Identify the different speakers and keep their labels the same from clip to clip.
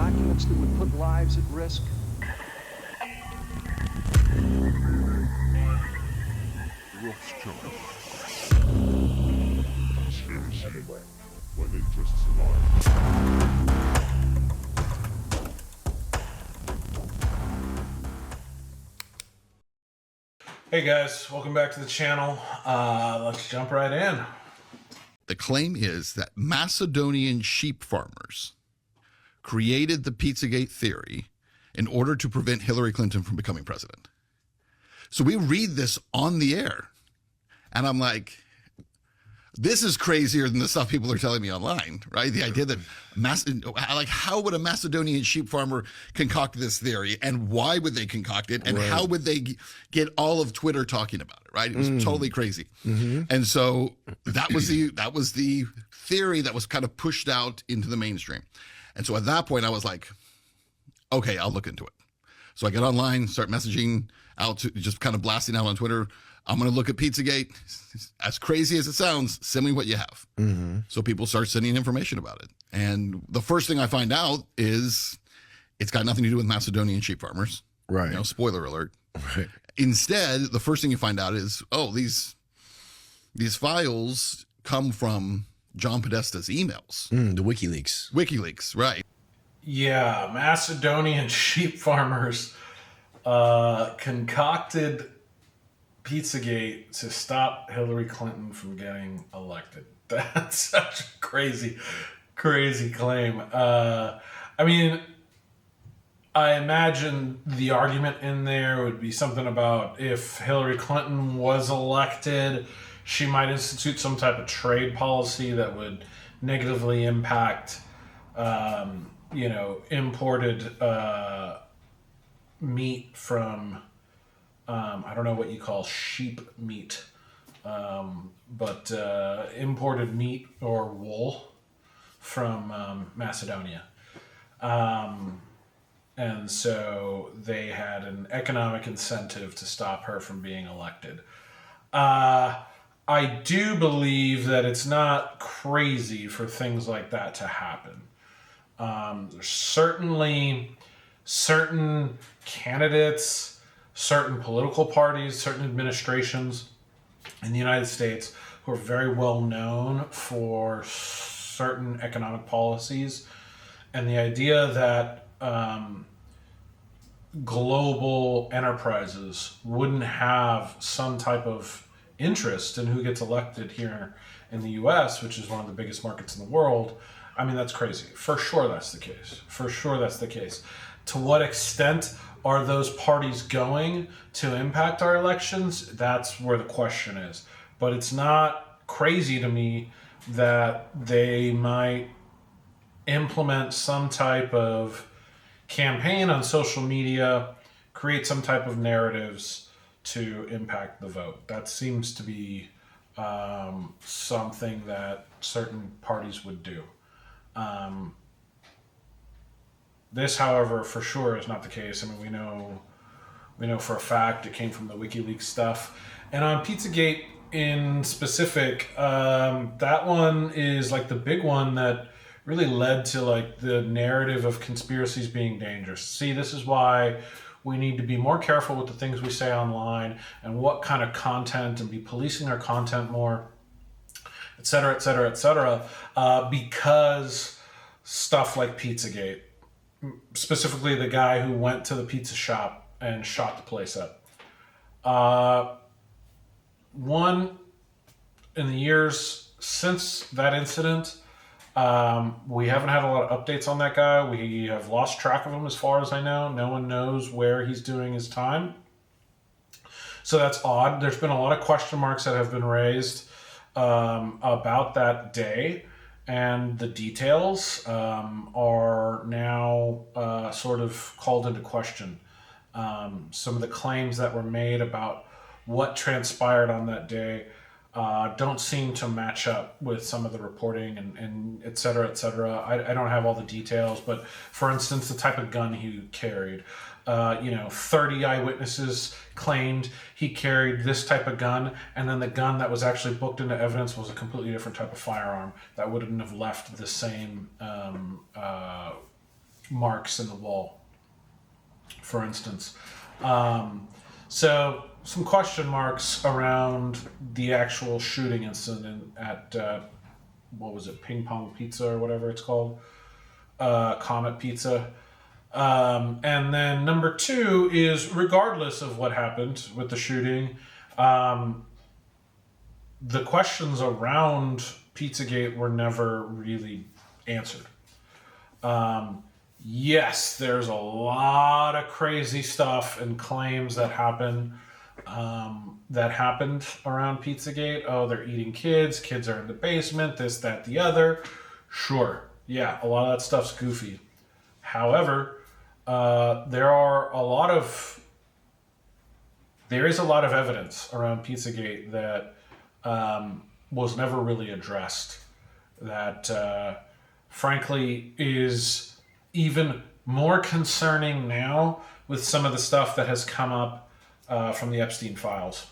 Speaker 1: documents that would put lives at risk?
Speaker 2: Hey guys, welcome back to the channel. Let's jump right in.
Speaker 3: The claim is that Macedonian sheep farmers created the Pizzagate theory in order to prevent Hillary Clinton from becoming president. So we read this on the air, and I'm like, this is crazier than the stuff people are telling me online, right? The idea that, how would a Macedonian sheep farmer concoct this theory, and why would they concoct it, and how would they get all of Twitter talking about it, right? It was totally crazy. And so that was the theory that was kind of pushed out into the mainstream. And so at that point, I was like, okay, I'll look into it. So I get online, start messaging out, just kind of blasting out on Twitter. I'm going to look at Pizzagate. As crazy as it sounds, send me what you have. So people start sending information about it. And the first thing I find out is it's got nothing to do with Macedonian sheep farmers.
Speaker 4: Right.
Speaker 3: You know, spoiler alert.
Speaker 4: Right.
Speaker 3: Instead, the first thing you find out is, oh, these files come from John Podesta's emails.
Speaker 4: The WikiLeaks.
Speaker 3: WikiLeaks, right.
Speaker 2: Yeah, Macedonian sheep farmers concocted Pizzagate to stop Hillary Clinton from getting elected. That's such a crazy claim. I mean, I imagine the argument in there would be something about if Hillary Clinton was elected, she might institute some type of trade policy that would negatively impact, imported meat from, I don't know what you call sheep meat, but imported meat or wool from Macedonia. And so they had an economic incentive to stop her from being elected. I do believe that it's not crazy for things like that to happen. There's certainly certain candidates, certain political parties, certain administrations in the United States who are very well known for certain economic policies. And the idea that global enterprises wouldn't have some type of interest in who gets elected here in the U.S., which is one of the biggest markets in the world, I mean, that's crazy. For sure that's the case. For sure that's the case. To what extent are those parties going to impact our elections? That's where the question is. But it's not crazy to me that they might implement some type of campaign on social media, create some type of narratives to impact the vote. That seems to be something that certain parties would do. This, however, for sure is not the case. I mean, we know for a fact it came from the WikiLeaks stuff. And on Pizzagate in specific, that one is like the big one that really led to like the narrative of conspiracies being dangerous. See, this is why we need to be more careful with the things we say online and what kind of content, and be policing our content more, et cetera, et cetera, et cetera, because stuff like Pizzagate, specifically the guy who went to the pizza shop and shot the place up. One, in the years since that incident, we haven't had a lot of updates on that guy. We have lost track of him as far as I know. No one knows where he's doing his time. So that's odd. There's been a lot of question marks that have been raised about that day, and the details are now sort of called into question. Some of the claims that were made about what transpired on that day don't seem to match up with some of the reporting and et cetera, et cetera. I don't have all the details, but for instance, the type of gun he carried, 30 eyewitnesses claimed he carried this type of gun, and then the gun that was actually booked into evidence was a completely different type of firearm that wouldn't have left the same marks in the wall, for instance. So some question marks around the actual shooting incident at what was it, Ping Pong Pizza or whatever it's called, Comet Pizza. And then number two is, regardless of what happened with the shooting, the questions around Pizzagate were never really answered. Yes, there's a lot of crazy stuff and claims that happened around Pizzagate. Oh, they're eating kids. Kids are in the basement. This, that, the other. Sure, yeah, a lot of that stuff's goofy. However, there is a lot of evidence around Pizzagate that was never really addressed. That, frankly, is even more concerning now with some of the stuff that has come up from the Epstein files.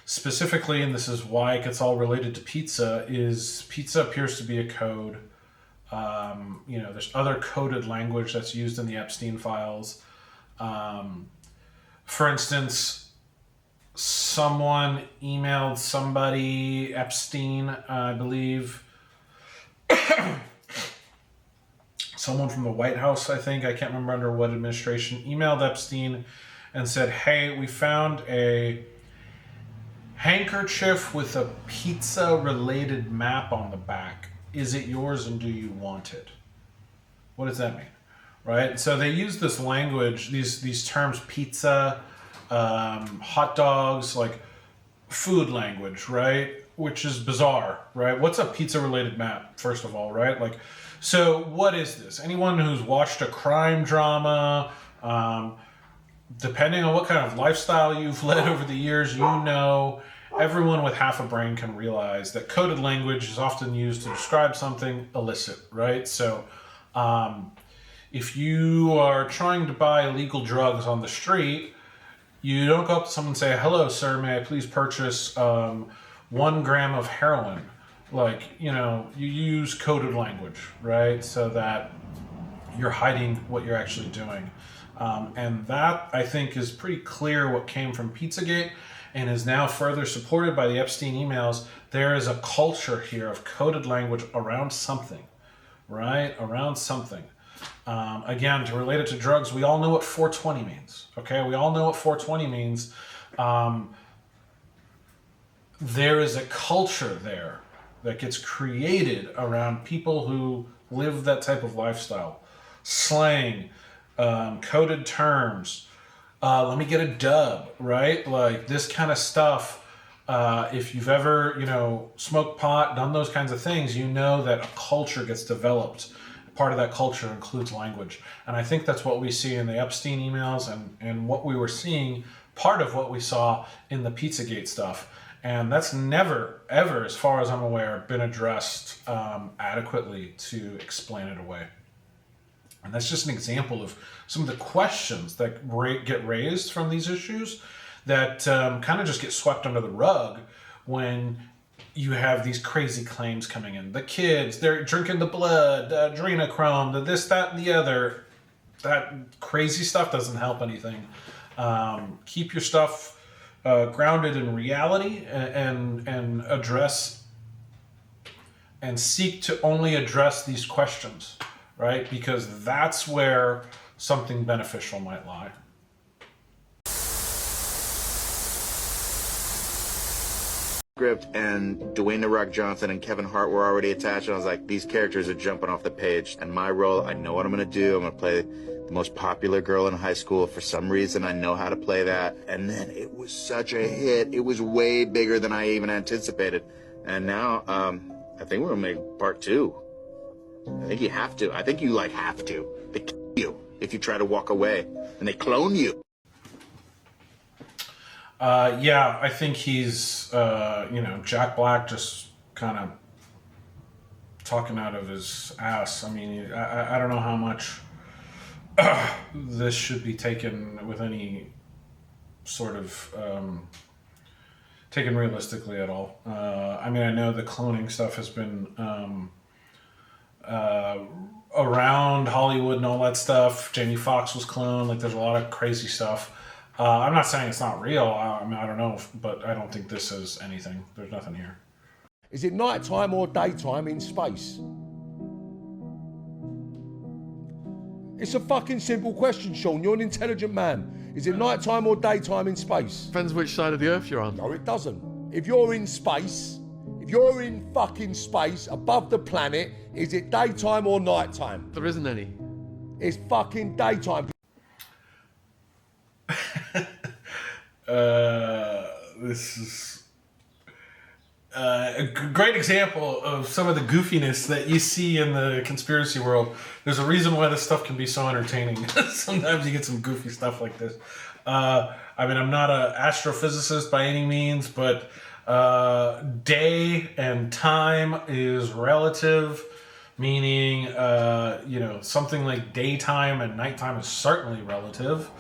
Speaker 2: Specifically, and this is why it gets all related to pizza, is pizza appears to be a code. There's other coded language that's used in the Epstein files. For instance, someone emailed somebody, Epstein, I believe, someone from the White House, I think, I can't remember under what administration, emailed Epstein and said, hey, we found a handkerchief with a pizza-related map on the back. Is it yours and do you want it? What does that mean? Right? So they use this language, these terms, pizza, hot dogs, like food language, right? Which is bizarre, right? What's a pizza-related map, first of all, right? Like, so what is this? Anyone who's watched a crime drama, depending on what kind of lifestyle you've led over the years, everyone with half a brain can realize that coded language is often used to describe something illicit, right? So if you are trying to buy illegal drugs on the street, you don't go up to someone and say, hello, sir, may I please purchase 1 gram of heroin? You use coded language, right? So that you're hiding what you're actually doing. And that, I think, is pretty clear what came from Pizzagate and is now further supported by the Epstein emails. There is a culture here of coded language around something, right? Around something. Again, to relate it to drugs, we all know what 420 means, okay? We all know what 420 means. There is a culture there that gets created around people who live that type of lifestyle. Slang, coded terms, let me get a dub, right? Like this kind of stuff. If you've ever, smoked pot, done those kinds of things, you know that a culture gets developed. Part of that culture includes language. And I think that's what we see in the Epstein emails and what we were seeing, part of what we saw in the Pizzagate stuff. And that's never, ever, as far as I'm aware, been addressed adequately to explain it away. And that's just an example of some of the questions that get raised from these issues that kind of just get swept under the rug when you have these crazy claims coming in. The kids, they're drinking the blood, adrenochrome, the this, that, and the other. That crazy stuff doesn't help anything. Keep your stuff grounded in reality and address and seek to only address these questions, right? Because that's where something beneficial might lie.
Speaker 4: Script and Dwayne "The Rock" Johnson and Kevin Hart were already attached, and I was like, these characters are jumping off the page. And my role, I know what I'm going to do. I'm going to play the most popular girl in high school. For some reason, I know how to play that. And then it was such a hit. It was way bigger than I even anticipated. And now, I think we're going to make part 2. I think you have to. I think you, have to. They kill you if you try to walk away. And they clone you.
Speaker 2: Yeah, I think he's, Jack Black just kind of talking out of his ass. I mean, I don't know how much this should be taken with any sort of taken realistically at all. I mean, I know the cloning stuff has been around Hollywood and all that stuff. Jamie Foxx was cloned. Like, there's a lot of crazy stuff. I'm not saying it's not real. I mean, I don't know, but I don't think this is anything. There's nothing here.
Speaker 5: Is it nighttime or daytime in space? It's a fucking simple question, Sean. You're an intelligent man. Is it nighttime or daytime in space?
Speaker 6: Depends which side of the earth you're on.
Speaker 5: No, it doesn't. If you're in space, if you're in fucking space above the planet, is it daytime or nighttime?
Speaker 6: There isn't any.
Speaker 5: It's fucking daytime.
Speaker 2: This is a great example of some of the goofiness that you see in the conspiracy world. There's a reason why this stuff can be so entertaining. Sometimes you get some goofy stuff like this. I mean, I'm not an astrophysicist by any means, but day and time is relative, meaning, something like daytime and nighttime is certainly relative.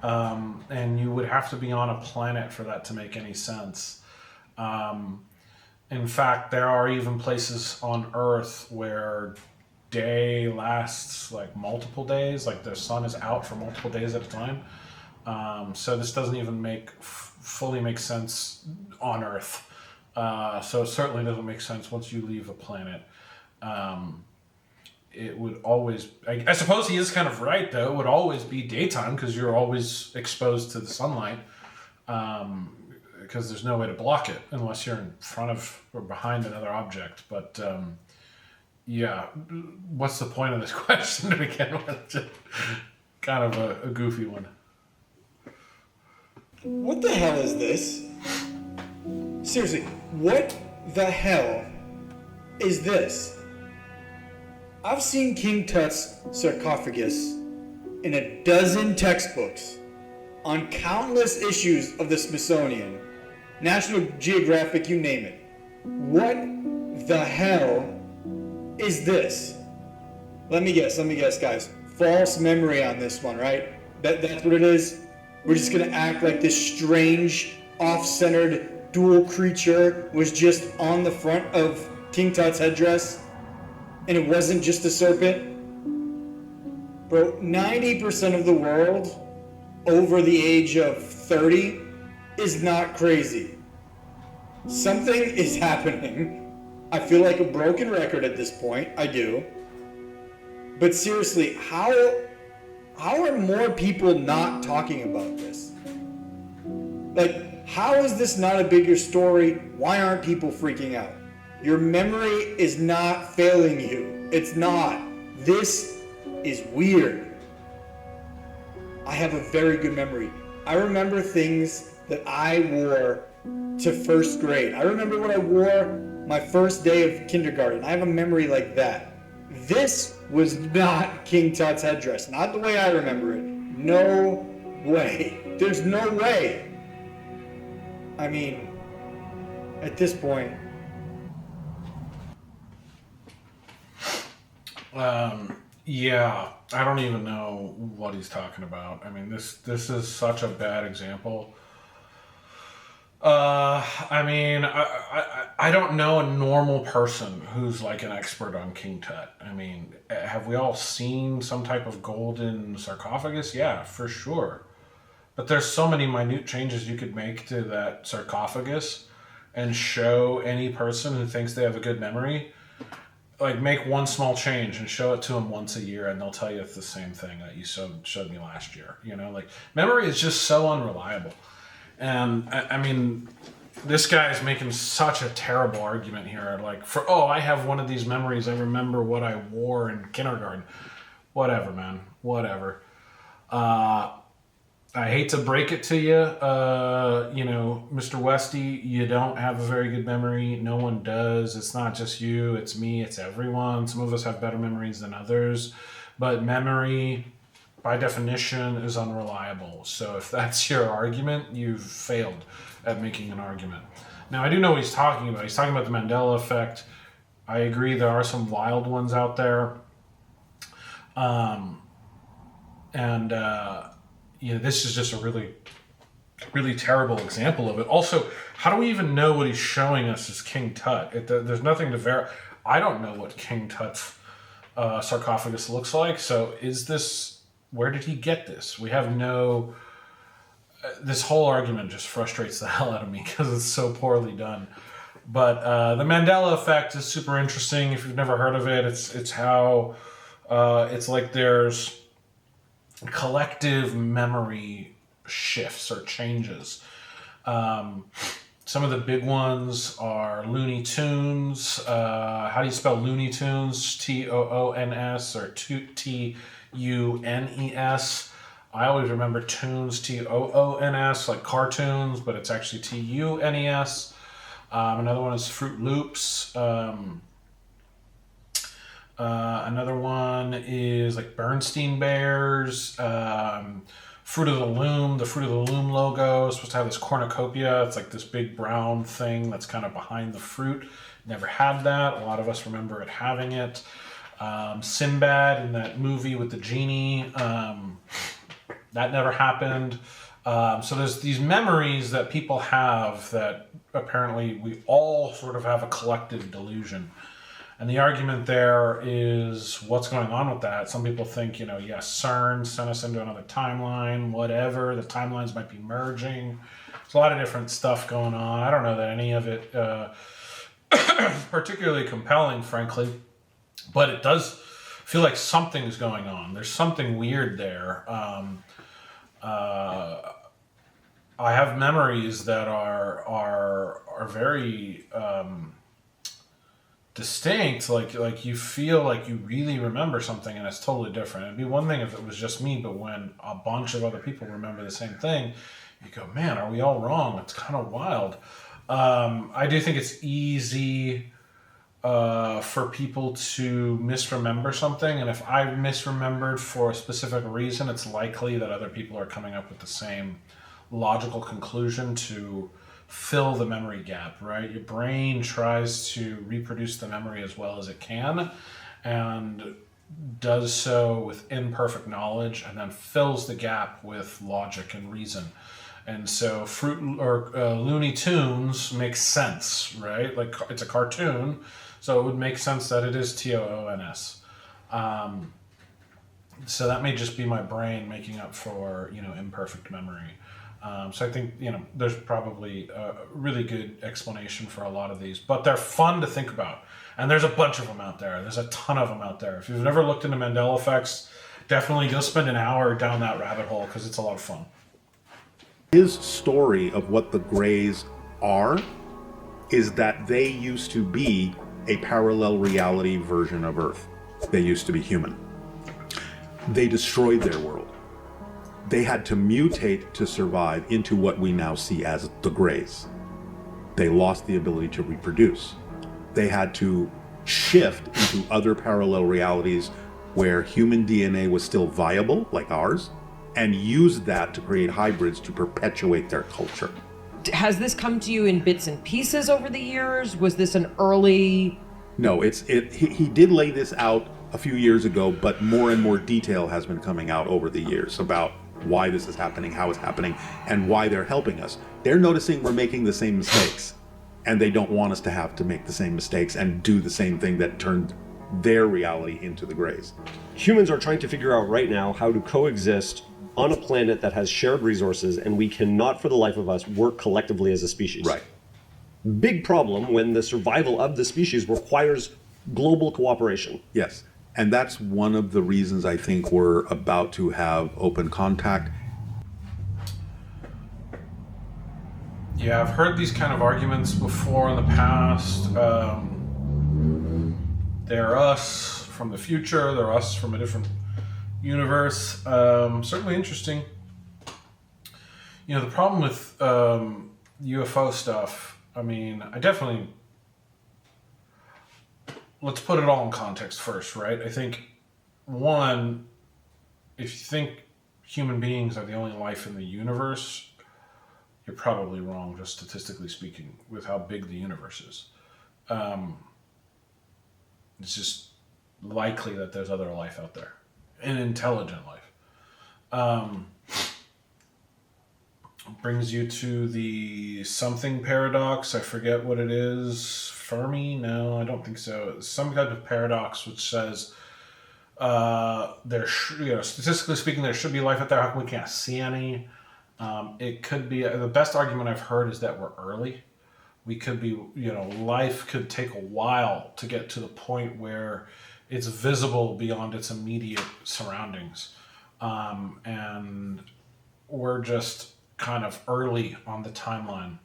Speaker 2: And you would have to be on a planet for that to make any sense. In fact, there are even places on Earth where day lasts like multiple days, like the sun is out for multiple days at a time. So this doesn't even fully make sense on Earth. So it certainly doesn't make sense once you leave a planet. It would always, I suppose he is kind of right though, it would always be daytime because you're always exposed to the sunlight. Because there's no way to block it unless you're in front of or behind another object. But what's the point of this question to begin with? Just kind of a goofy one.
Speaker 7: What the hell is this? Seriously, what the hell is this? I've seen King Tut's sarcophagus in a dozen textbooks on countless issues of the Smithsonian, National Geographic, you name it. What the hell is this? Let me guess, guys. False memory on this one, right? That's what it is? We're just gonna act like this strange, off-centered dual creature was just on the front of King Tut's headdress, and it wasn't just a serpent? Bro, 90% of the world over the age of 30 is not crazy. Something is happening. I feel like a broken record at this point. I do. But seriously, how are more people not talking about this? Like, how is this not a bigger story? Why aren't people freaking out? Your memory is not failing you. It's not. This is weird. I have a very good memory. I remember things that I wore to first grade. I remember what I wore my first day of kindergarten. I have a memory like that. This was not King Tut's headdress. Not the way I remember it. No way. There's no way. I mean, at this point.
Speaker 2: Yeah, I don't even know what he's talking about. I mean, this is such a bad example. I mean, I don't know a normal person who's like an expert on King Tut. I mean, have we all seen some type of golden sarcophagus? Yeah, for sure. But there's so many minute changes you could make to that sarcophagus and show any person who thinks they have a good memory. Like, make one small change and show it to them once a year, and they'll tell you it's the same thing that you showed me last year. You know, like, memory is just so unreliable. And I mean, this guy is making such a terrible argument here. Like, I have one of these memories. I remember what I wore in kindergarten. Whatever, man. Whatever. I hate to break it to you, Mr. Westy, you don't have a very good memory. No one does. It's not just you. It's me. It's everyone. Some of us have better memories than others. But memory, by definition, is unreliable. So if that's your argument, you've failed at making an argument. Now, I do know what he's talking about. He's talking about the Mandela effect. I agree there are some wild ones out there. This is just a really, really terrible example of it. Also, how do we even know what he's showing us as King Tut? There's nothing to verify. I don't know what King Tut's sarcophagus looks like. So where did he get this? We have no... this whole argument just frustrates the hell out of me because it's so poorly done. But the Mandela effect is super interesting. If you've never heard of it, it's how it's like there's collective memory shifts or changes. Some of the big ones are Looney Tunes. How do you spell Looney Tunes? Toons or Tunes? I always remember tunes, Toons, like cartoons, but it's actually Tunes. Another one is Fruit Loops. Another one is like Bernstein Bears. Fruit of the Loom. The Fruit of the Loom logo is supposed to have this cornucopia. It's like this big brown thing that's kind of behind the fruit. Never had that. A lot of us remember it having it. Sinbad in that movie with the genie. That never happened. So there's these memories that people have that apparently we all sort of have a collective delusion. And the argument there is what's going on with that. Some people think, yes, CERN sent us into another timeline, whatever. The timelines might be merging. There's a lot of different stuff going on. I don't know that any of it is particularly compelling, frankly. But it does feel like something's going on. There's something weird there. I have memories that are very distinct. Like you feel like you really remember something, and it's totally different. It'd be one thing if it was just me, but when a bunch of other people remember the same thing, you go, "Man, are we all wrong?" It's kind of wild. I do think it's easy for people to misremember something, and if I misremembered for a specific reason, it's likely that other people are coming up with the same logical conclusion to fill the memory gap, right? Your brain tries to reproduce the memory as well as it can and does so with imperfect knowledge and then fills the gap with logic and reason. And so Looney Tunes makes sense, right? Like it's a cartoon, so it would make sense that it is Toons. So that may just be my brain making up for, imperfect memory. So I think, there's probably a really good explanation for a lot of these, but they're fun to think about. And there's a bunch of them out there. There's a ton of them out there. If you've never looked into Mandela effects, definitely go spend an hour down that rabbit hole because it's a lot of fun.
Speaker 6: His story of what the Greys are is that they used to be a parallel reality version of Earth. They used to be human. They destroyed their world. They had to mutate to survive into what we now see as the Greys. They lost the ability to reproduce. They had to shift into other parallel realities where human DNA was still viable, like ours, and use that to create hybrids to perpetuate their culture.
Speaker 8: Has this come to you in bits and pieces over the years? Was this an early...
Speaker 6: No, he did lay this out a few years ago, but more and more detail has been coming out over the years about why this is happening, how it's happening, and why they're helping us. They're noticing we're making the same mistakes, and they don't want us to have to make the same mistakes and do the same thing that turned their reality into the Greys.
Speaker 9: Humans are trying to figure out right now how to coexist on a planet that has shared resources, and we cannot for the life of us work collectively as a species.
Speaker 6: Right.
Speaker 9: Big problem when the survival of the species requires global cooperation.
Speaker 6: Yes. And that's one of the reasons I think we're about to have open contact.
Speaker 2: Yeah, I've heard these kind of arguments before in the past. They're us from the future, they're us from a different universe. Certainly interesting. The problem with UFO stuff, let's put it all in context first, right? I think, one, if you think human beings are the only life in the universe, you're probably wrong, just statistically speaking, with how big the universe is. It's just likely that there's other life out there, an intelligent life. Brings you to the something paradox. I forget what it is. Fermi? No, I don't think so. Some type of paradox which says Statistically speaking, there should be life out there. How come we can't see any? It could be the best argument I've heard is that we're early. We could be, life could take a while to get to the point where it's visible beyond its immediate surroundings. And we're just kind of early on the timeline.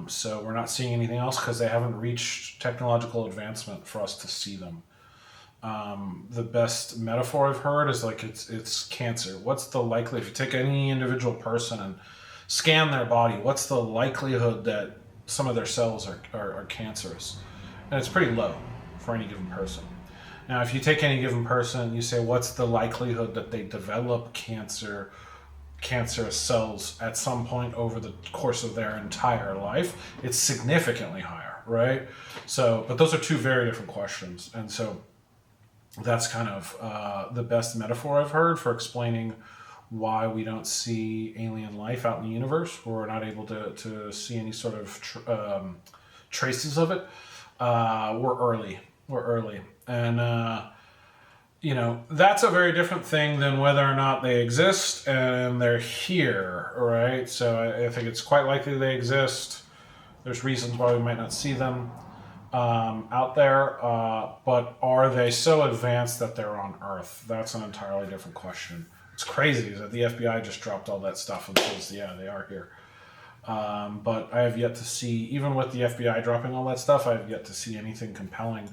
Speaker 2: So we're not seeing anything else because they haven't reached technological advancement for us to see them. The best metaphor I've heard is like it's cancer. What's the likely, if you take any individual person and scan their body, what's the likelihood that some of their cells are cancerous? And it's pretty low for any given person. Now, if you take any given person and you say, what's the likelihood that they develop cancerous cells at some point over the course of their entire life? It's significantly higher, right? So, but those are two very different questions. And so that's kind of the best metaphor I've heard for explaining why we don't see alien life out in the universe. We're not able to see any sort of traces of it. We're early. And, that's a very different thing than whether or not they exist and they're here, right? So I think it's quite likely they exist. There's reasons why we might not see them out there, but are they so advanced that they're on Earth? That's an entirely different question. It's crazy that the FBI just dropped all that stuff and says, yeah, they are here. But I have yet to see, even with the FBI dropping all that stuff, I have yet to see anything compelling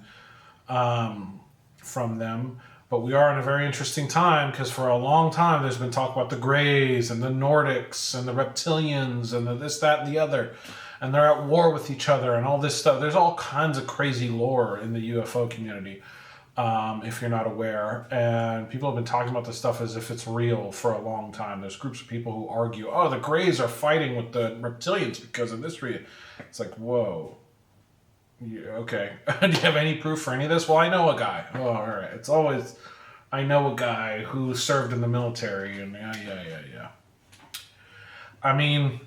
Speaker 2: from them. But we are in a very interesting time because for a long time there's been talk about the Greys and the Nordics and the reptilians and the this, that, and the other. And they're at war with each other and all this stuff. There's all kinds of crazy lore in the UFO community, if you're not aware. And people have been talking about this stuff as if it's real for a long time. There's groups of people who argue, oh, the Greys are fighting with the reptilians because of this reason. It's like, whoa. Yeah, okay. Do you have any proof for any of this? Well, I know a guy. Oh, all right. It's always, I know a guy who served in the military. And yeah. I mean,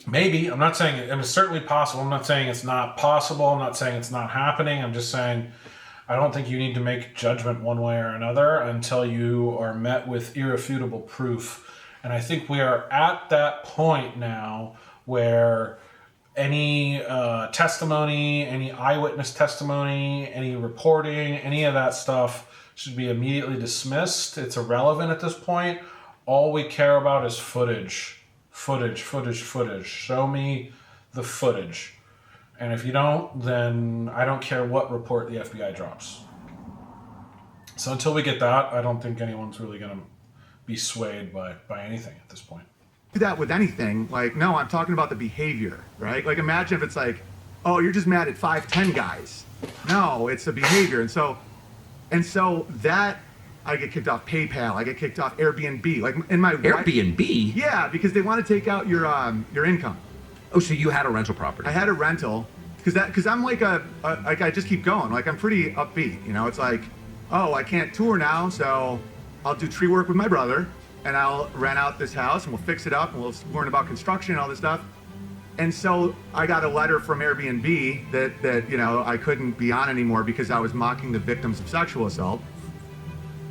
Speaker 2: maybe. I'm not saying it. It's certainly possible. I'm not saying it's not possible. I'm not saying it's not happening. I'm just saying I don't think you need to make judgment one way or another until you are met with irrefutable proof. And I think we are at that point now where any testimony, any eyewitness testimony, any reporting, any of that stuff should be immediately dismissed. It's irrelevant at this point. All we care about is footage. Footage. Show me the footage. And if you don't, then I don't care what report the FBI drops. So until we get that, I don't think anyone's really going to be swayed by anything at this point.
Speaker 10: Do that with anything. Like, no, I'm talking about the behavior, right? Like, imagine if it's like, oh, you're just mad at 5'10" guys. No, it's the behavior. And so that, I get kicked off PayPal. I get kicked off Airbnb. Like, in my
Speaker 11: Airbnb?
Speaker 10: Yeah, because they want to take out your income.
Speaker 11: Oh, so you had a rental property?
Speaker 10: I had a rental because I'm like I just keep going. Like, I'm pretty upbeat. It's like, oh, I can't tour now, so I'll do tree work with my brother, and I'll rent out this house, and we'll fix it up, and we'll learn about construction and all this stuff. And so I got a letter from Airbnb that I couldn't be on anymore because I was mocking the victims of sexual assault.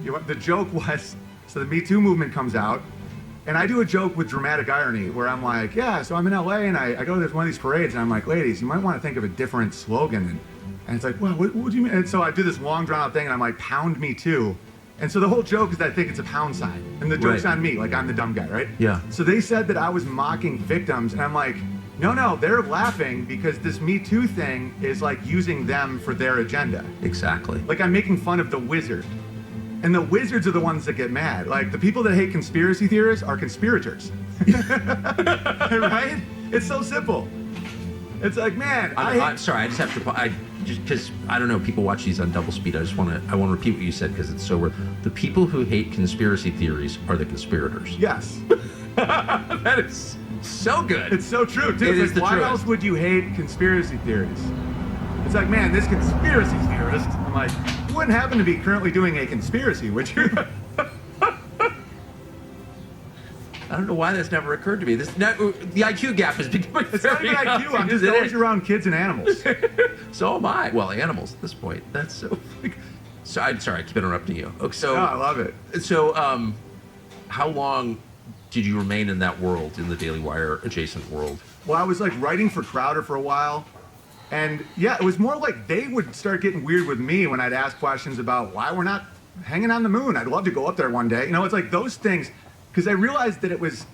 Speaker 10: The joke was, so the Me Too movement comes out, and I do a joke with dramatic irony where I'm like, yeah, so I'm in LA and I go to one of these parades and I'm like, ladies, you might want to think of a different slogan. And it's like, well, what do you mean? And so I do this long drawn out thing and I'm like, pound Me Too. And so the whole joke is that I think it's a pound sign. And the joke's on me, like I'm the dumb guy, right?
Speaker 11: Yeah.
Speaker 10: So they said that I was mocking victims and I'm like, no, they're laughing because this Me Too thing is like using them for their agenda.
Speaker 11: Exactly.
Speaker 10: Like I'm making fun of the wizard. And the wizards are the ones that get mad. Like, the people that hate conspiracy theorists are conspirators. Right? It's so simple. It's like, man,
Speaker 11: I'm sorry, I just have to, because I don't know, people watch these on double speed. I want to repeat what you said because it's so weird. The people who hate conspiracy theories are the conspirators.
Speaker 10: Yes.
Speaker 11: That is so good.
Speaker 10: It's so true, too. It's like, why else would you hate conspiracy theories? It's like, man, this conspiracy theorist, I'm like, you wouldn't happen to be currently doing a conspiracy, would you?
Speaker 11: I don't know why that's never occurred to me. The IQ gap is becoming
Speaker 10: It's not even IQ, I'm just always around kids and animals.
Speaker 11: So am I. Well, animals at this point. That's so... So I'm sorry, I keep interrupting you. Okay, so
Speaker 10: No, I love it.
Speaker 11: So, how long did you remain in that world, in the Daily Wire adjacent world?
Speaker 10: Well, I was like writing for Crowder for a while. And yeah, it was more like they would start getting weird with me when I'd ask questions about why we're not hanging on the moon. I'd love to go up there one day. You know, it's like those things, because I realized that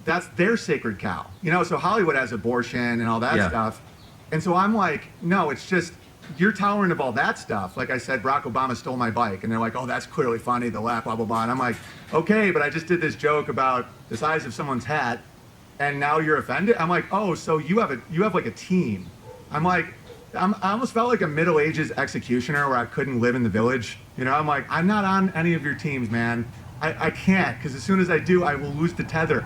Speaker 10: that's their sacred cow. You know, so Hollywood has abortion and all that stuff. And so I'm like, no, it's just, you're tolerant of all that stuff. Like I said, Barack Obama stole my bike. And they're like, oh, that's clearly funny, the left, blah, blah, blah. And I'm like, okay, but I just did this joke about the size of someone's hat. And now you're offended? I'm like, oh, so you have like a team. I'm like, I almost felt like a Middle Ages executioner where I couldn't live in the village. You know, I'm like, I'm not on any of your teams, man. I can't, because as soon as I do, I will lose the tether.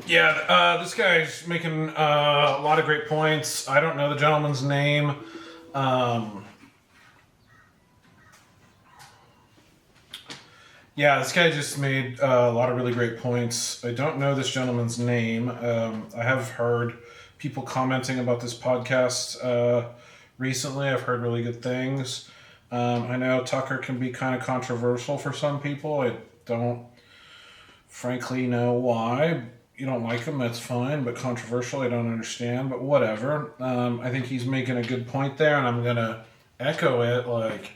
Speaker 2: Yeah, this guy's making a lot of great points. I don't know the gentleman's name. Yeah, this guy just made a lot of really great points. I don't know this gentleman's name. I have heard people commenting about this podcast recently. I've heard really good things. I know Tucker can be kind of controversial for some people. I don't frankly know why. You don't like him, that's fine, but controversial, I don't understand, but whatever. I think he's making a good point there, and I'm going to echo it. Like,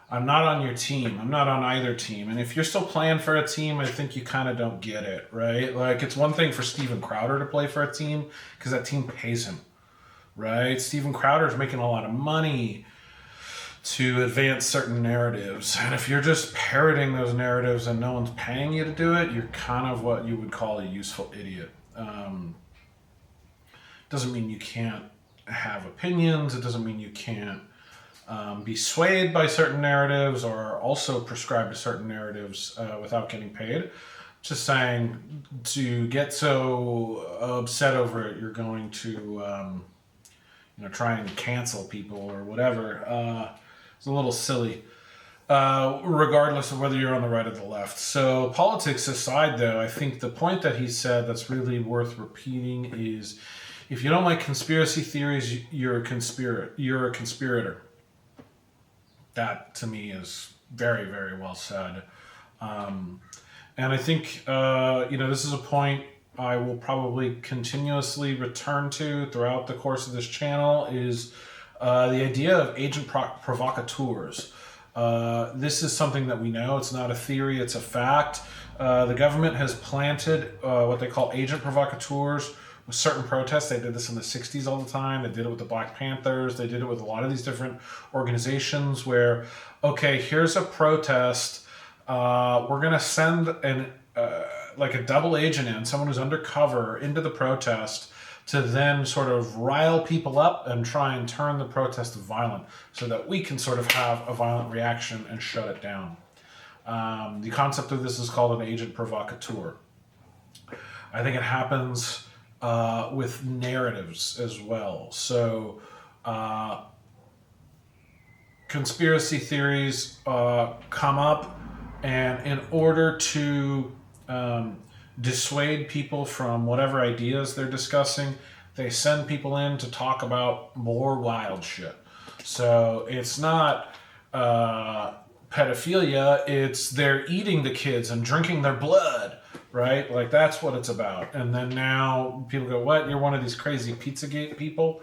Speaker 2: I'm not on your team. I'm not on either team. And if you're still playing for a team, I think you kind of don't get it, right? Like, it's one thing for Steven Crowder to play for a team because that team pays him, right? Steven Crowder's making a lot of money to advance certain narratives. And if you're just parroting those narratives and no one's paying you to do it, you're kind of what you would call a useful idiot. Doesn't mean you can't have opinions. It doesn't mean you can't be swayed by certain narratives or also prescribe to certain narratives without getting paid. Just saying, to get so upset over it, you're going to try and cancel people or whatever. It's a little silly, regardless of whether you're on the right or the left. So politics aside, though, I think the point that he said that's really worth repeating is, if you don't like conspiracy theories, you're a conspirator. That, to me, is very, very well said. And I think, this is a point I will probably continuously return to throughout the course of this channel, is the idea of agent provocateurs. This is something that we know. It's not a theory, it's a fact. The government has planted what they call agent provocateurs with certain protests. They did this in the 60s all the time. They did it with the Black Panthers. They did it with a lot of these different organizations where, okay, here's a protest. We're going to send a double agent in, someone who's undercover, into the protest to then sort of rile people up and try and turn the protest violent so that we can sort of have a violent reaction and shut it down. The concept of this is called an agent provocateur. I think it happens with narratives as well. So conspiracy theories come up, and in order to dissuade people from whatever ideas they're discussing, they send people in to talk about more wild shit. So it's not pedophilia, it's they're eating the kids and drinking their blood, right? Like, that's what it's about. And then now people go, what? You're one of these crazy Pizzagate people?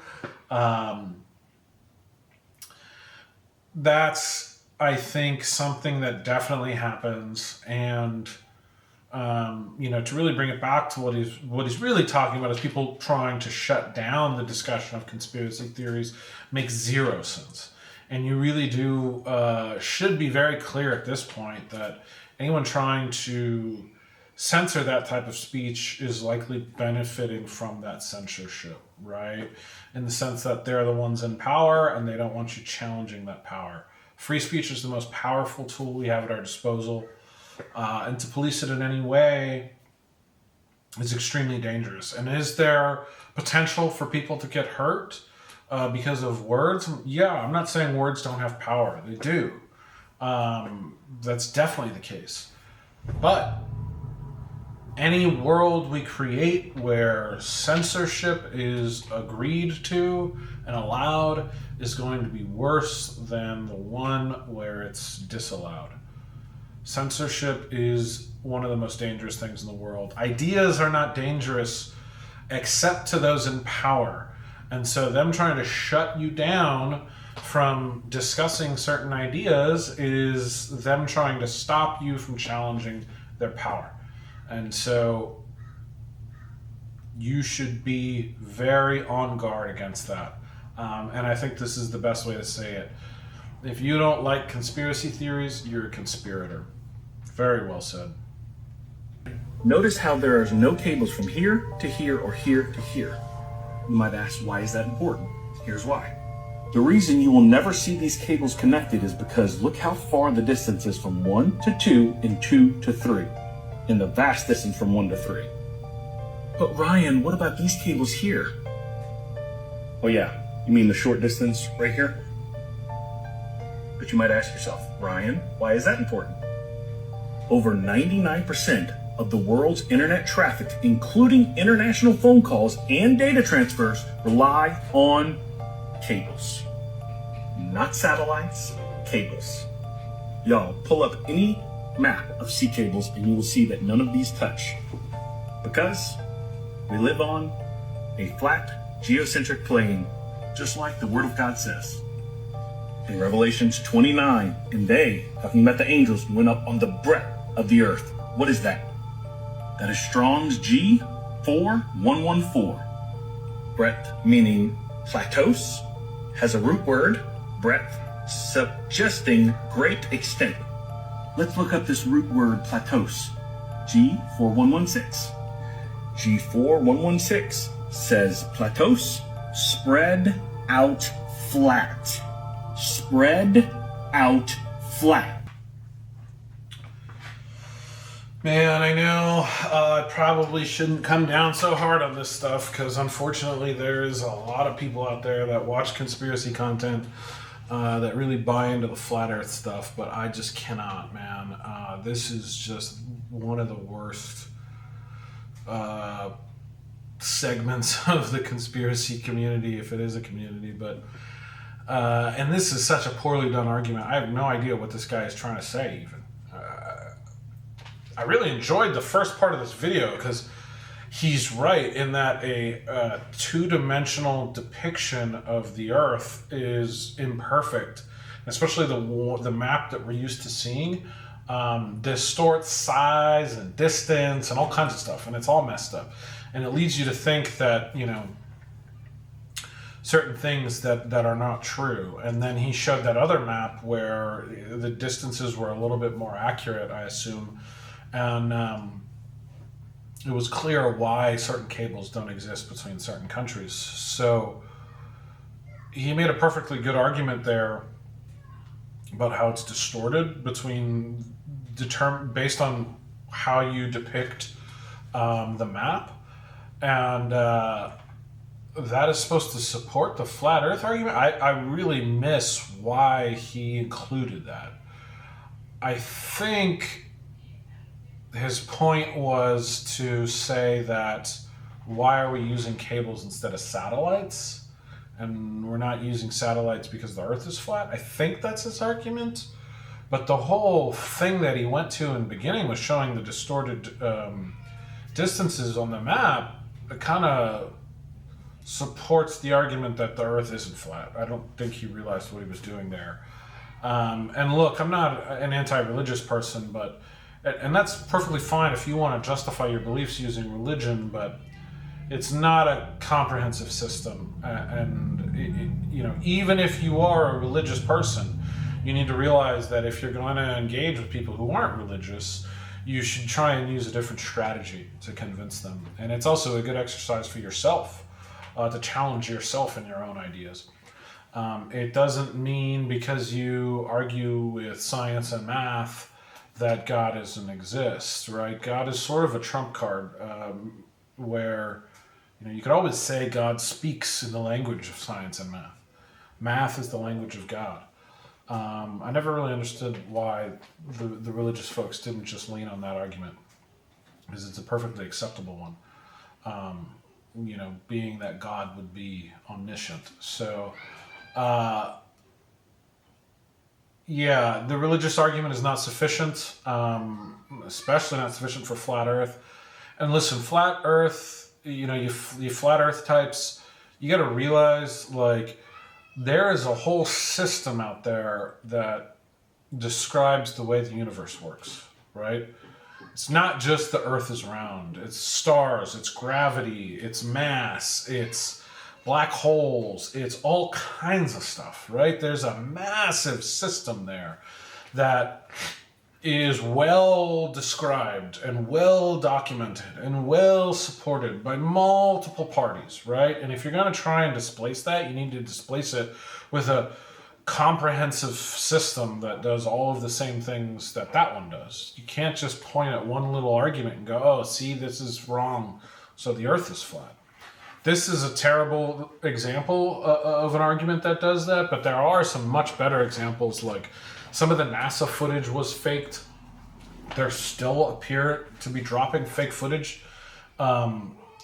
Speaker 2: That's, I think, something that definitely happens. And to really bring it back to what he's really talking about is people trying to shut down the discussion of conspiracy theories makes zero sense. And you really should be very clear at this point that anyone trying to censor that type of speech is likely benefiting from that censorship, right? In the sense that they're the ones in power and they don't want you challenging that power. Free speech is the most powerful tool we have at our disposal. And to police it in any way is extremely dangerous. And is there potential for people to get hurt because of words? Yeah, I'm not saying words don't have power. They do. That's definitely the case. But any world we create where censorship is agreed to and allowed is going to be worse than the one where it's disallowed. Censorship is one of the most dangerous things in the world. Ideas are not dangerous except to those in power. And so them trying to shut you down from discussing certain ideas is them trying to stop you from challenging their power. And so you should be very on guard against that. And I think this is the best way to say it. If you don't like conspiracy theories, you're a conspirator. Very well said.
Speaker 12: Notice how there are no cables from here to here or here to here. You might ask, why is that important? Here's why. The reason you will never see these cables connected is because look how far the distance is from 1 to 2 and 2 to 3, and the vast distance from 1 to 3. But Ryan, what about these cables here? Oh yeah, you mean the short distance right here? But you might ask yourself, Ryan, why is that important? Over 99% of the world's internet traffic, including international phone calls and data transfers, rely on cables. Not satellites, cables. Y'all, pull up any map of sea cables and you will see that none of these touch. Because we live on a flat, geocentric plane, just like the Word of God says. In Revelations 29, and they, talking about the angels, went up on the breadth of the earth. What is that? That is Strong's G4114. Breadth meaning plateaus, has a root word, breadth, suggesting great extent. Let's look up this root word plateaus. G4116. G4116 says plateaus, spread out flat. Spread out flat.
Speaker 2: Man, I know I probably shouldn't come down so hard on this stuff because unfortunately there is a lot of people out there that watch conspiracy content that really buy into the flat earth stuff, but I just cannot, man. This is just one of the worst segments of the conspiracy community, if it is a community, but and this is such a poorly done argument. I have no idea what this guy is trying to say even. I really enjoyed the first part of this video because he's right in that a two-dimensional depiction of the Earth is imperfect, especially the map that we're used to seeing distorts size and distance and all kinds of stuff, and it's all messed up. And it leads you to think that, you know, certain things that are not true. And then he showed that other map where the distances were a little bit more accurate, I assume. And it was clear why certain cables don't exist between certain countries. So he made a perfectly good argument there about how it's distorted based on how you depict the map. And that is supposed to support the flat earth argument. I really miss why he included that. I think his point was to say that why are we using cables instead of satellites? And we're not using satellites because the earth is flat. I think that's his argument. But the whole thing that he went to in the beginning was showing the distorted distances on the map. It kind of supports the argument that the earth isn't flat. I don't think he realized what he was doing there. And look, I'm not an anti-religious person, and that's perfectly fine if you want to justify your beliefs using religion, but it's not a comprehensive system. Even if you are a religious person, you need to realize that if you're going to engage with people who aren't religious, you should try and use a different strategy to convince them. And it's also a good exercise for yourself to challenge yourself in your own ideas. It doesn't mean because you argue with science and math that God doesn't exist, right? God is sort of a trump card where you could always say God speaks in the language of science and math. Math is the language of God. I never really understood why the religious folks didn't just lean on that argument. because it's a perfectly acceptable one. Being that God would be omniscient. So, the religious argument is not sufficient, especially not sufficient for flat Earth. And listen, flat Earth, you flat Earth types, you got to realize, like, there is a whole system out there that describes the way the universe works, right? It's not just the Earth is round. It's stars, it's gravity, it's mass, it's black holes, it's all kinds of stuff, right? There's a massive system there that is well described and well documented and well supported by multiple parties, right? And if you're going to try and displace that, you need to displace it with a comprehensive system that does all of the same things that one does. You can't just point at one little argument and go, oh, see, this is wrong, so the Earth is flat. This is a terrible example of an argument that does that, but there are some much better examples, like some of the NASA footage was faked. There still appear to be dropping fake footage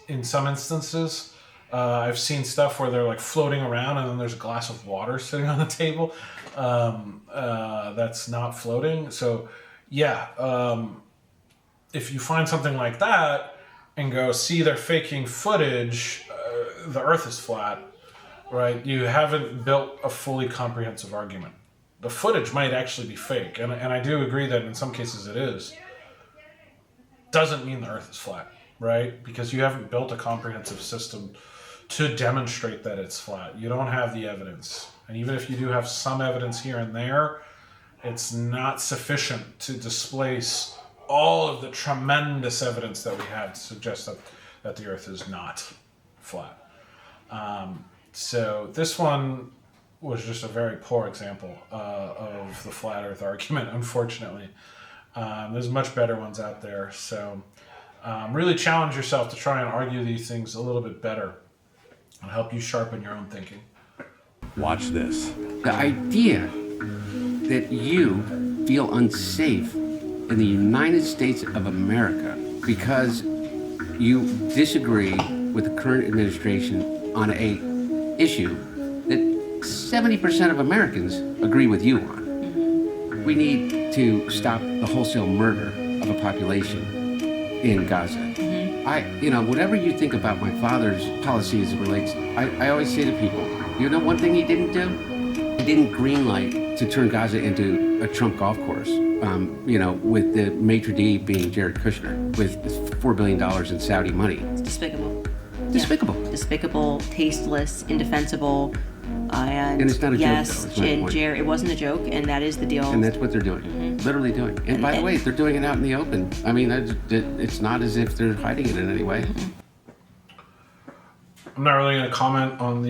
Speaker 2: in some instances. I've seen stuff where they're like floating around and then there's a glass of water sitting on the table that's not floating. So if you find something like that and go, see, they're faking footage, the Earth is flat, right? You haven't built a fully comprehensive argument. The footage might actually be fake, and I do agree that in some cases it is. Doesn't mean the Earth is flat, right? Because you haven't built a comprehensive system to demonstrate that it's flat. You don't have the evidence. And even if you do have some evidence here and there, it's not sufficient to displace all of the tremendous evidence that we have to suggest that the Earth is not flat. So this one was just a very poor example of the flat Earth argument, unfortunately. There's much better ones out there. So really challenge yourself to try and argue these things a little bit better. It'll help you sharpen your own thinking.
Speaker 13: Watch this.
Speaker 14: The idea that you feel unsafe in the United States of America because you disagree with the current administration on a issue that 70% of Americans agree with you on. We need to stop the wholesale murder of a population in Gaza. Whatever you think about my father's policy as it relates, I always say to people, one thing he didn't do? He didn't greenlight to turn Gaza into a Trump golf course, with the maitre d' being Jared Kushner, with $4 billion in Saudi money.
Speaker 15: It's despicable.
Speaker 14: Despicable.
Speaker 15: Yeah. Despicable, tasteless, indefensible. And
Speaker 14: it's not a
Speaker 15: yes,
Speaker 14: joke, though, is my point.
Speaker 15: Jared, it wasn't a joke, and that is the deal.
Speaker 14: And that's what they're doing, literally doing. And by the way, they're doing it out in the open. I mean, it's not as if they're hiding it in any way.
Speaker 2: I'm not really going to comment on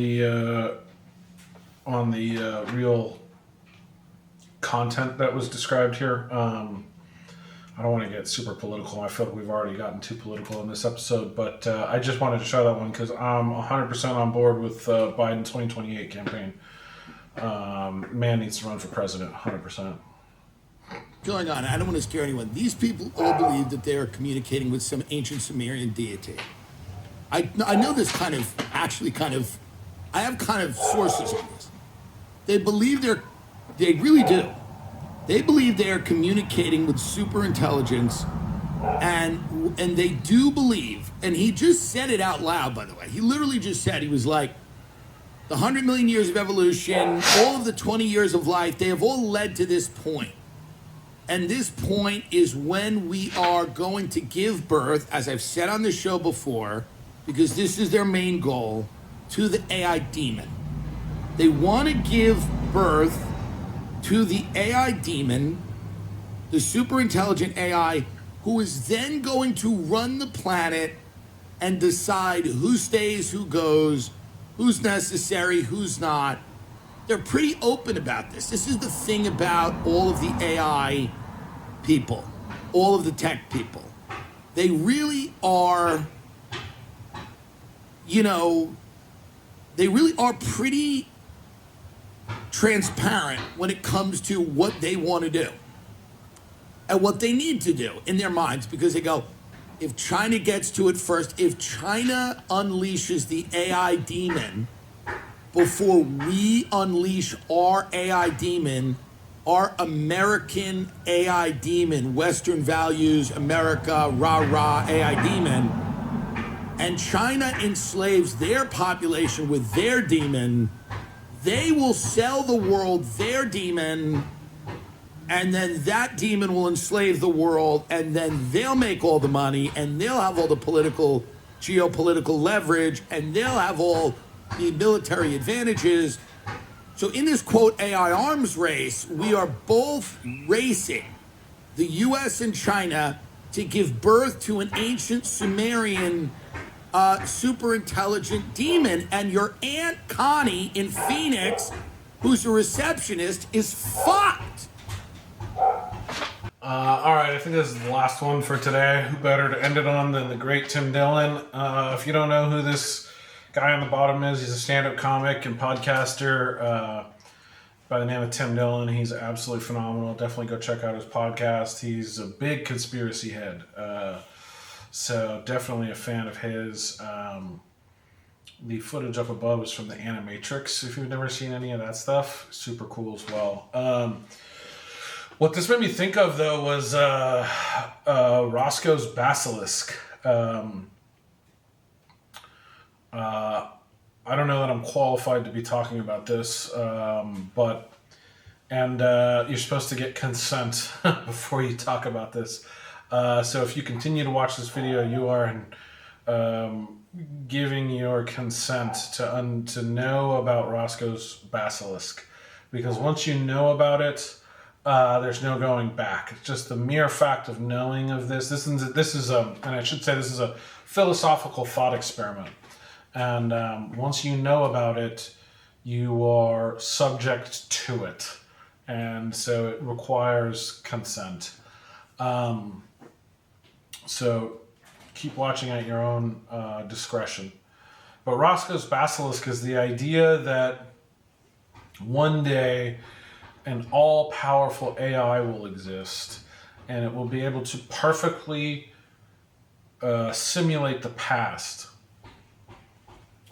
Speaker 2: the real content that was described here. I don't want to get super political. I feel like we've already gotten too political in this episode, but I just wanted to show that one because I'm 100% on board with Biden's 2028 campaign. Man needs to run for president, 100%.
Speaker 16: Going on, I don't want to scare anyone. These people all believe that they are communicating with some ancient Sumerian deity. I know this I have kind of sources on this. They believe they really do. They believe they are communicating with super intelligence, and they do believe, and he just said it out loud, by the way. He literally just said, he was like, the 100 million years of evolution, all of the 20 years of life, they have all led to this point. And this point is when we are going to give birth, as I've said on the show before, because this is their main goal, to the AI demon. They want to give birth to the AI demon, the super intelligent AI, who is then going to run the planet and decide who stays, who goes, who's necessary, who's not. They're pretty open about this. This is the thing about all of the AI people, all of the tech people. They really are, they really are pretty transparent when it comes to what they want to do and what they need to do in their minds, because they go, if China gets to it first, if China unleashes the AI demon before we unleash our AI demon, our American AI demon, Western values, America, rah-rah AI demon, and China enslaves their population with their demon, they will sell the world their demon, and then that demon will enslave the world, and then they'll make all the money, and they'll have all the political, geopolitical leverage, and they'll have all the military advantages. So in this, quote, AI arms race, we are both racing, the US and China, to give birth to an ancient Sumerian super intelligent demon. And your Aunt Connie in Phoenix, who's a receptionist, is fucked.
Speaker 2: All right, I think this is the last one for today. Who better to end it on than the great Tim Dillon? If you don't know who this guy on the bottom is, he's a stand-up comic and podcaster by the name of Tim Dillon. He's absolutely phenomenal. Definitely go check out his podcast. He's a big conspiracy head. So definitely a fan of his. The footage up above is from the Animatrix. If you've never seen any of that stuff, super cool as well. What this made me think of, though, was Roscoe's Basilisk. I don't know that I'm qualified to be talking about this, but you're supposed to get consent before you talk about this. So if you continue to watch this video, you are giving your consent to know about Roscoe's Basilisk, because once you know about it, there's no going back. It's just the mere fact of knowing of this. This is and I should say this is a philosophical thought experiment. And once you know about it, you are subject to it, and so it requires consent. So keep watching at your own discretion. But Roscoe's Basilisk is the idea that one day an all-powerful AI will exist, and it will be able to perfectly simulate the past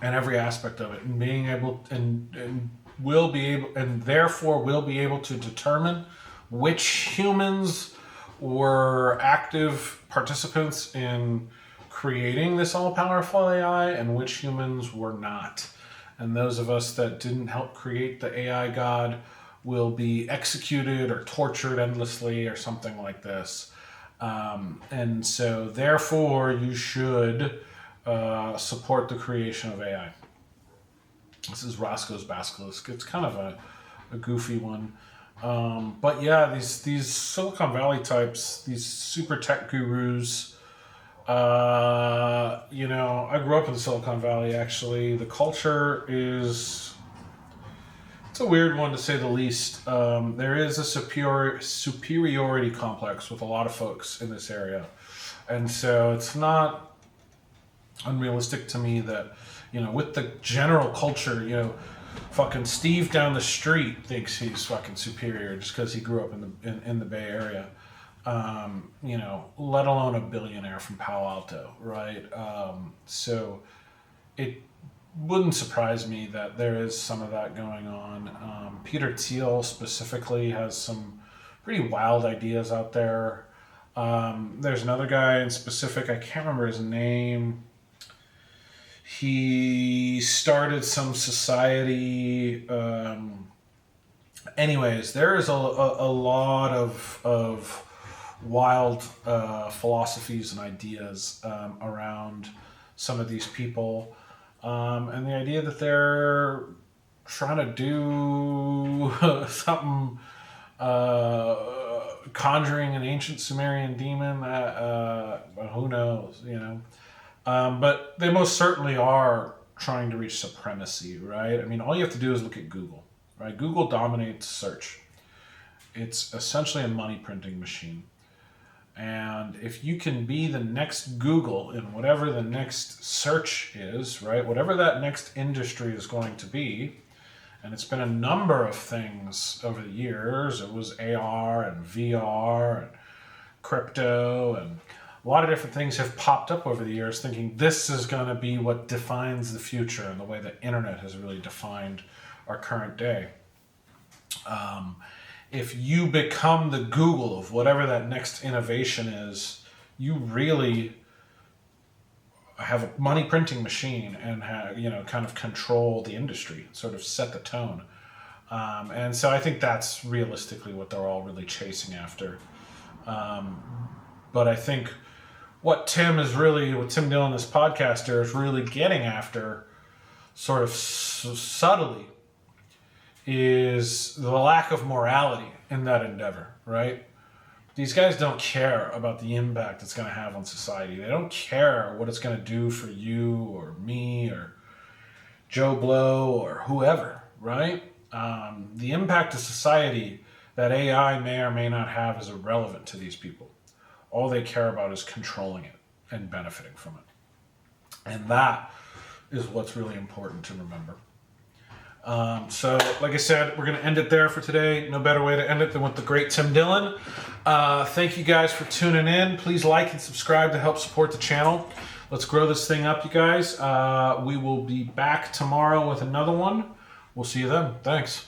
Speaker 2: and every aspect of it, and being able and will be able, and therefore will be able to determine which humans were active participants in creating this all-powerful AI and which humans were not. And those of us that didn't help create the AI god will be executed or tortured endlessly or something like this. And so therefore you should support the creation of AI. This is Roscoe's Basilisk. It's kind of a goofy one. But yeah, these Silicon Valley types, these super tech gurus, I grew up in Silicon Valley, actually. The culture it's a weird one to say the least. There is a superiority complex with a lot of folks in this area. And so it's not unrealistic to me that, with the general culture, fucking Steve down the street thinks he's fucking superior just because he grew up in the Bay Area. Let alone a billionaire from Palo Alto, right? So it wouldn't surprise me that there is some of that going on. Peter Thiel specifically has some pretty wild ideas out there. There's another guy in specific, I can't remember his name. He started some society. Anyways, there is a lot of wild philosophies and ideas around some of these people. And the idea that they're trying to do something, conjuring an ancient Sumerian demon, who knows, but they most certainly are trying to reach supremacy, right? I mean, all you have to do is look at Google, right? Google dominates search. It's essentially a money printing machine. And if you can be the next Google in whatever the next search is, right? Whatever that next industry is going to be, and it's been a number of things over the years. It was AR and VR and crypto and a lot of different things have popped up over the years thinking this is going to be what defines the future and the way the internet has really defined our current day. If you become the Google of whatever that next innovation is, you really have a money printing machine and kind of control the industry, sort of set the tone. And so I think that's realistically what they're all really chasing after. But I think what Tim Dillon, this podcaster, is really getting after, sort of subtly, is the lack of morality in that endeavor, right? These guys don't care about the impact it's going to have on society. They don't care what it's going to do for you or me or Joe Blow or whoever, right? The impact to society that AI may or may not have is irrelevant to these people. All they care about is controlling it and benefiting from it. And that is what's really important to remember. So, like I said, we're going to end it there for today. No better way to end it than with the great Tim Dillon. Thank you guys for tuning in. Please like and subscribe to help support the channel. Let's grow this thing up, you guys. We will be back tomorrow with another one. We'll see you then. Thanks.